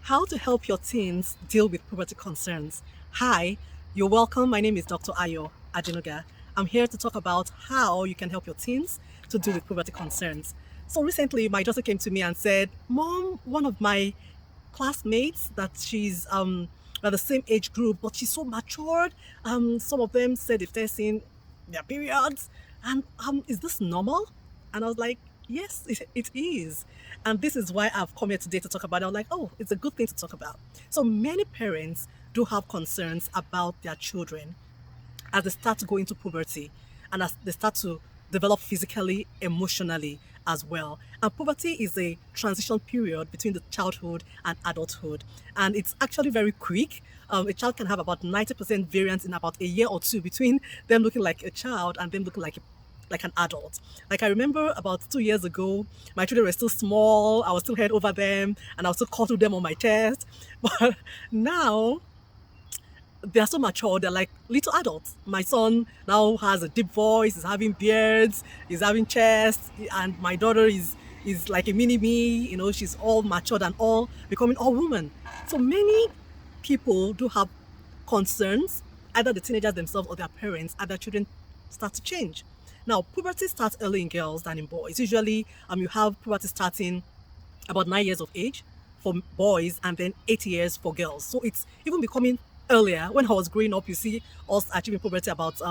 How to help your teens deal with puberty concerns. Hi, you're welcome. My name is Dr. Ayo Adenuga. I'm here to talk about how you can help your teens to deal with puberty concerns. So recently, my daughter came to me and said, "Mom, one of my classmates that she's at the same age group, but she's so matured. Some of them said if they're seeing their periods, and is this normal?" And I was like, yes, it is. And this is why I've come here today to talk about it. I'm like, oh, it's a good thing to talk about. So many parents do have concerns about their children as they start to go into puberty and as they start to develop physically, emotionally as well. And puberty is a transition period between the childhood and adulthood. And it's actually very quick. A child can have about 90% variance in about a year or two between them looking like a child and them looking like an adult. Like I remember about 2 years ago, my children were still small. I was still head over them, and I was still cuddle them on my chest. But now they are so mature, they're like little adults. My son now has a deep voice, he's having beards, he's having chest, and my daughter is like a mini me, she's all matured and all becoming all woman. So many people do have concerns, either the teenagers themselves or their parents, and their children start to change. Now, puberty starts early in girls than in boys. Usually, you have puberty starting about 9 years of age for boys and then 8 years for girls. So it's even becoming earlier. When I was growing up, you see us achieving puberty about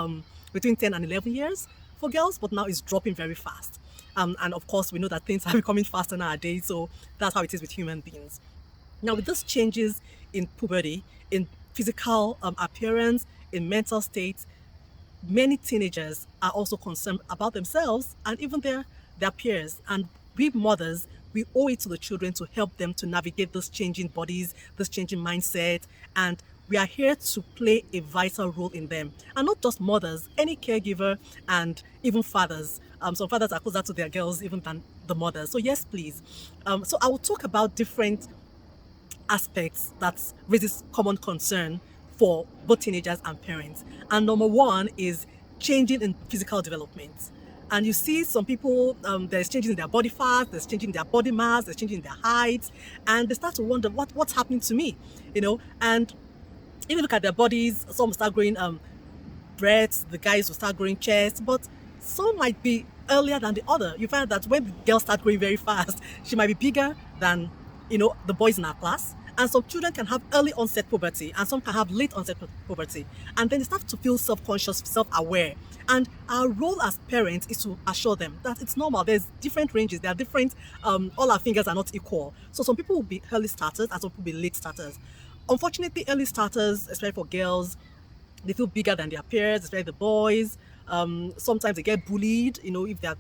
between 10 and 11 years for girls, but now it's dropping very fast. And of course, we know that things are becoming faster nowadays, so that's how it is with human beings. Now, with these changes in puberty, in physical appearance, in mental state, many teenagers are also concerned about themselves and even their peers. And we mothers, we owe it to the children to help them to navigate those changing bodies, this changing mindset, and we are here to play a vital role in them. And not just mothers, any caregiver and even fathers. Some fathers are closer to their girls even than the mothers. So yes, please. So I will talk about different aspects that raises common concern for both teenagers and parents. And number one is changing in physical development. And you see some people, there's changes in their body fat, there's changing in their body mass, there's changing in their height, and they start to wonder what's happening to me, And if you look at their bodies, some start growing breasts, the guys will start growing chest, but some might be earlier than the other. You find that when the girls start growing very fast, she might be bigger than the boys in our class. And some children can have early onset puberty and some can have late onset puberty. And then they start to feel self-conscious, self-aware. And our role as parents is to assure them that it's normal. There's different ranges. There are different, all our fingers are not equal. So some people will be early starters and some people will be late starters. Unfortunately, early starters, especially for girls, they feel bigger than their peers, especially the boys. Sometimes they get bullied, if they're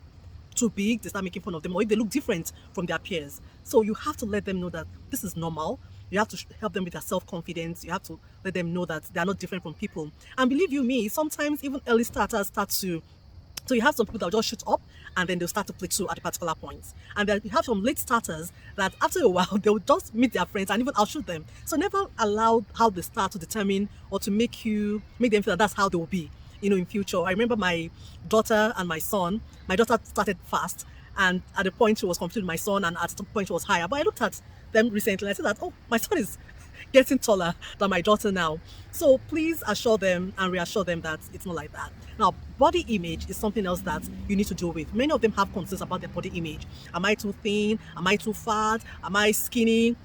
too big, they start making fun of them, or if they look different from their peers. So you have to let them know that this is normal. You have to help them with their self-confidence. You have to let them know that they are not different from people. And believe you me, sometimes even early starters start to. So you have some people that will just shoot up and then they'll start to plateau at a particular point. And then you have some late starters that after a while they'll just meet their friends and even outshoot them. So never allow how they start to determine or to make them feel that that's how they will be, in future. I remember my daughter and my son. My daughter started fast, and at the point she was competing with my son, and at the point she was higher. But I looked at them recently and I said that, oh, my son is getting taller than my daughter now. So please assure them and reassure them that it's not like that. Now, body image is something else that you need to deal with. Many of them have concerns about their body image. Am I too thin? Am I too fat? Am I skinny?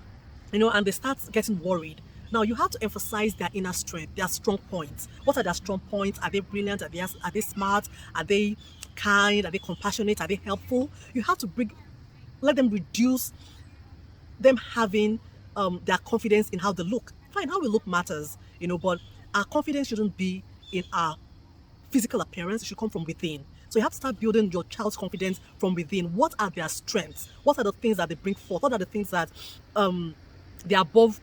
And they start getting worried. Now, you have to emphasize their inner strength, their strong points. What are their strong points? Are they brilliant? Are they smart? Are they kind? Are they compassionate? Are they helpful? You have to let them reduce them having their confidence in how they look. Fine, how we look matters, but our confidence shouldn't be in our physical appearance. It should come from within. So you have to start building your child's confidence from within. What are their strengths? What are the things that they bring forth? What are the things that they're above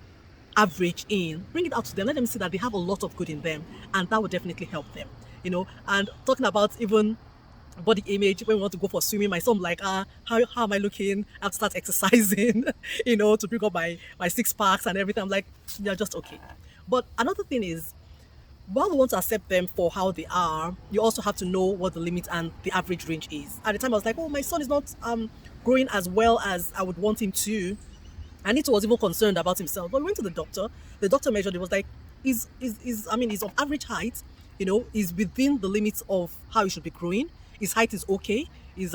average in? Bring it out to them. Let them see that they have a lot of good in them, and that will definitely help them. And talking about even body image, when we want to go for swimming, my son like, how am I looking? I have to start exercising, to bring up my six packs and everything. I'm like, you're just okay. But another thing is, while we want to accept them for how they are, you also have to know what the limit and the average range is. At the time, I was like, oh, my son is not growing as well as I would want him to. And it was even concerned about himself. But we went to the doctor. The doctor measured. It was like, he's of average height. He's within the limits of how he should be growing. His height is okay. His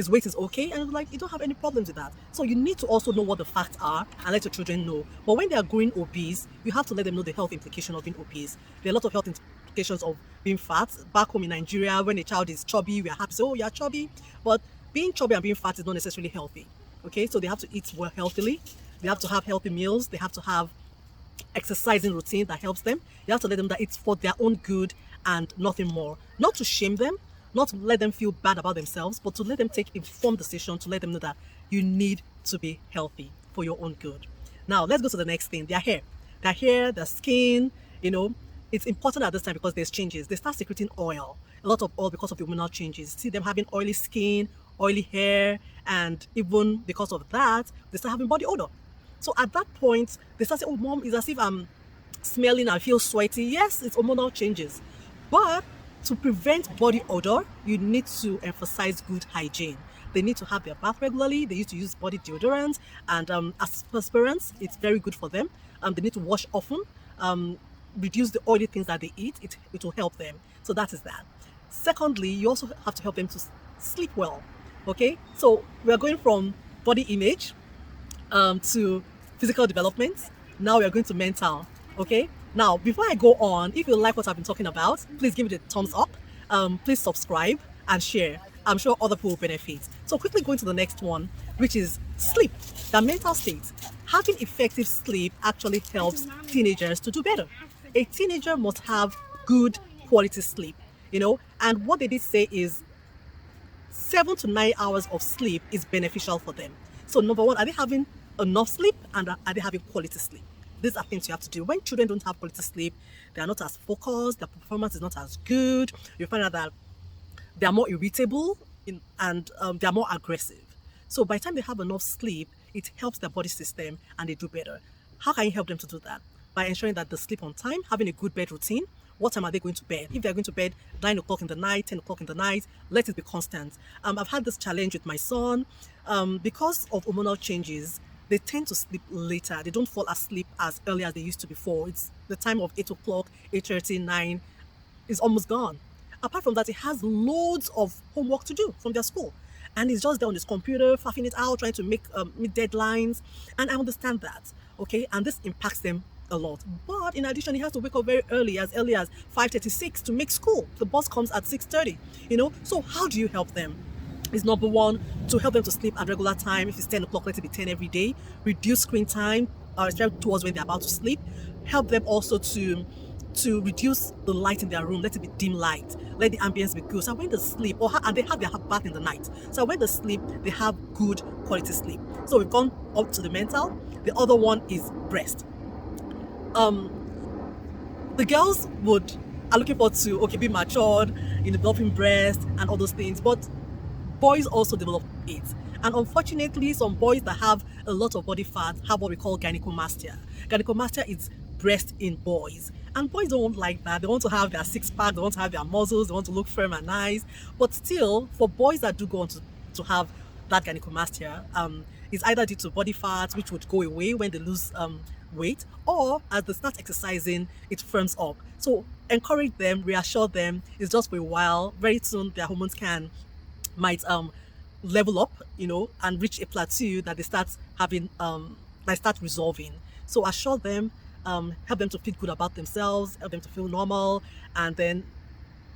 weight is okay, and like you don't have any problems with that. So you need to also know what the facts are and let your children know. But when they are growing obese, you have to let them know the health implication of being obese. There are a lot of health implications of being fat. Back home in Nigeria, when a child is chubby, we are happy to say, oh, you're chubby. But being chubby and being fat is not necessarily healthy. Okay, so they have to eat well healthily. They have to have healthy meals. They have to have exercising routine that helps them. You have to let them that it's for their own good and nothing more. Not to shame them, not to let them feel bad about themselves, but to let them take informed decision, to let them know that you need to be healthy for your own good. Now let's go to the next thing. Their skin, it's important at this time because there's changes. They start secreting oil, a lot of oil because of the hormonal changes. See them having oily skin, oily hair, and even because of that, they start having body odor. So at that point, they start saying, oh, mom, it's as if I'm smelling and feel sweaty. Yes, it's hormonal changes. But to prevent body odor, you need to emphasize good hygiene. They need to have their bath regularly. They used to use body deodorant and aspirants. It's very good for them. They need to wash often, reduce the oily things that they eat. It will help them. So that is that. Secondly, you also have to help them to sleep well. Okay, so we are going from body image to physical development. Now we are going to mental. Okay, now before I go on, if you like what I've been talking about, please give it a thumbs up. Please subscribe and share. I'm sure other people will benefit. So quickly going to the next one, which is sleep, the mental state. Having effective sleep actually helps teenagers to do better. A teenager must have good quality sleep, and what they did say is 7 to 9 hours of sleep is beneficial for them. So number one, are they having enough sleep, and are they having quality sleep? These are things you have to do. When children don't have quality sleep, they are not as focused, their performance is not as good. You find out that they are more irritable and they are more aggressive. So by the time they have enough sleep, it helps their body system and they do better. How can you help them to do that? By ensuring that they sleep on time, having a good bed routine. What time are they going to bed? If they're going to bed 9 o'clock in the night, 10 o'clock in the night, let it be constant. I've had this challenge with my son. Because of hormonal changes, they tend to sleep later. They don't fall asleep as early as they used to before. It's the time of 8 o'clock, 8:30, 9 is almost gone. Apart from that, he has loads of homework to do from their school. And he's just there on his computer, faffing it out, trying to meet deadlines. And I understand that, okay? And this impacts them a lot. But in addition, he has to wake up very early as 5:36 to make school. The bus comes at 6:30, So how do you help them? Is number one, to help them to sleep at regular time. If it's 10 o'clock, let it be 10 every day. Reduce screen time, especially towards when they're about to sleep. Help them also to reduce the light in their room. Let it be dim light. Let the ambience be good. So when they sleep, and they have their bath in the night. So when they sleep, they have good quality sleep. So we've gone up to the mental. The other one is breast. The girls are looking forward to be matured in developing breast and all those things, but boys also develop it. And unfortunately, some boys that have a lot of body fat have what we call gynecomastia. Gynecomastia is breast in boys. And boys don't like that. They want to have their six-pack, they want to have their muscles, they want to look firm and nice. But still, for boys that do go on to have that gynecomastia, it's either due to body fat, which would go away when they lose weight, or as they start exercising, it firms up. So encourage them, reassure them, it's just for a while. Very soon their hormones might level up, and reach a plateau that they start having start resolving. So assure them, help them to feel good about themselves, help them to feel normal, and then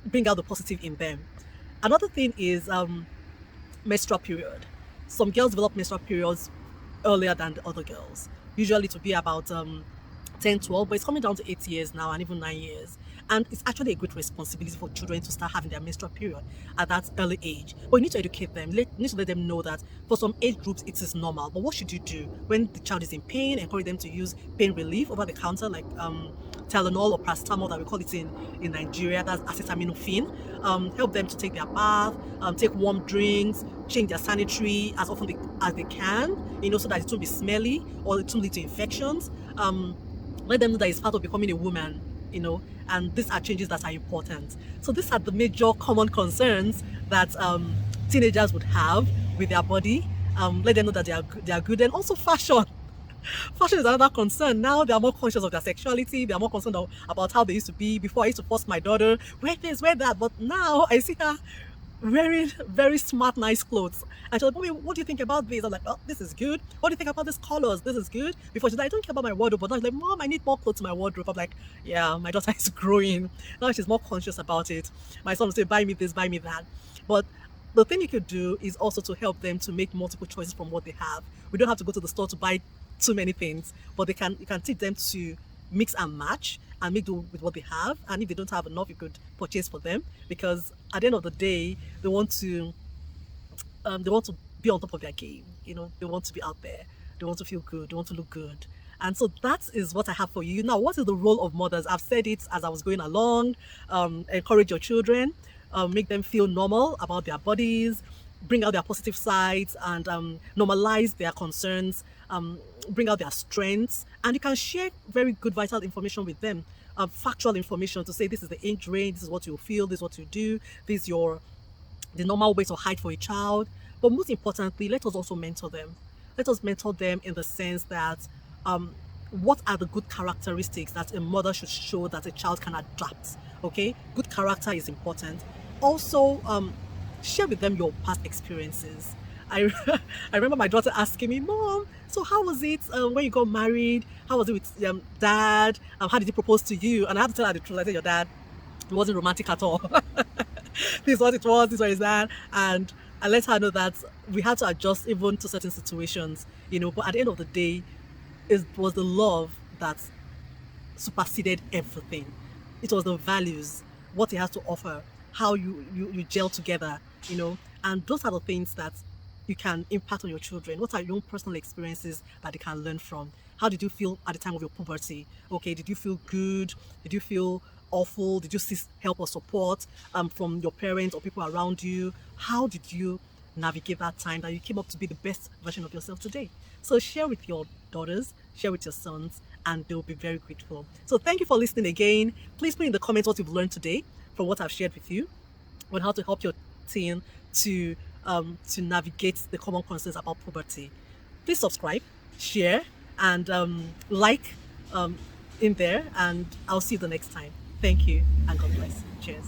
bring out the positive in them. Another thing is menstrual period. Some girls develop menstrual periods earlier than the other girls, usually to be about 10, 12, but it's coming down to 8 years now and even 9 years. And it's actually a great responsibility for children to start having their menstrual period at that early age. But you need to educate them. You need to let them know that for some age groups, it is normal. But what should you do when the child is in pain? Encourage them to use pain relief over the counter, like Tylenol or paracetamol that we call it in Nigeria. That's acetaminophen. Help them to take their bath, take warm drinks, change their sanitary as often as they can, so that it won't be smelly or it won't lead to infections. Let them know that it's part of becoming a woman, and these are changes that are important. So these are the major common concerns that teenagers would have with their body. Let them know that they are good. And also fashion. Fashion is another concern. Now they are more conscious of their sexuality. They are more concerned about how they used to be. Before I used to force my daughter, wear this, wear that. But now I see her wearing very smart, nice clothes. And she's like, Mommy, what do you think about this? I'm like, oh, this is good. What do you think about these colors? This is good. Before she's like, I don't care about my wardrobe. But now she's like, Mom, I need more clothes in my wardrobe. I'm like, yeah, my daughter is growing. Now she's more conscious about it. My son will say, buy me this, buy me that. But the thing you could do is also to help them to make multiple choices from what they have. We don't have to go to the store to buy too many things, but you can teach them to mix and match and make do with what they have. And if they don't have enough, you could purchase for them, because at the end of the day, they want to be on top of their game. You know, they want to be out there. They want to feel good. They want to look good. And so that is what I have for you. Now, what is the role of mothers? I've said it as I was going along. Encourage your children, make them feel normal about their bodies, bring out their positive sides, and normalize their concerns, bring out their strengths. And you can share very good, vital information with them, factual information to say this is the age range, this is what you feel, this is what you do, this is the normal way to hide for a child. But most importantly, let us also mentor them. Let us mentor them in the sense that what are the good characteristics that a mother should show that a child can adapt. Okay, good character is important. Also, share with them your past experiences. I, I remember my daughter asking me, Mom, so how was it when you got married? How was it with dad? How did he propose to you? And I had to tell her the truth. I said, your dad, it wasn't romantic at all. This is what it was, this is what is that. And I let her know that we had to adjust even to certain situations, you know, but at the end of the day, it was the love that superseded everything. It was the values, what he has to offer, how you gel together, you know, and those are the things that you can impact on your children. What are your own personal experiences that they can learn from? How did you feel at the time of your puberty? Okay, did you feel good? Did you feel awful? Did you seek help or support from your parents or people around you? How did you navigate that time that you came up to be the best version of yourself today? So share with your daughters, share with your sons, and they'll be very grateful. So thank you for listening again. Please put in the comments what you've learned today from what I've shared with you on how to help your teen to navigate the common concerns about puberty. Please subscribe, share, and like in there, and I'll see you the next time. Thank you, and God bless. Cheers.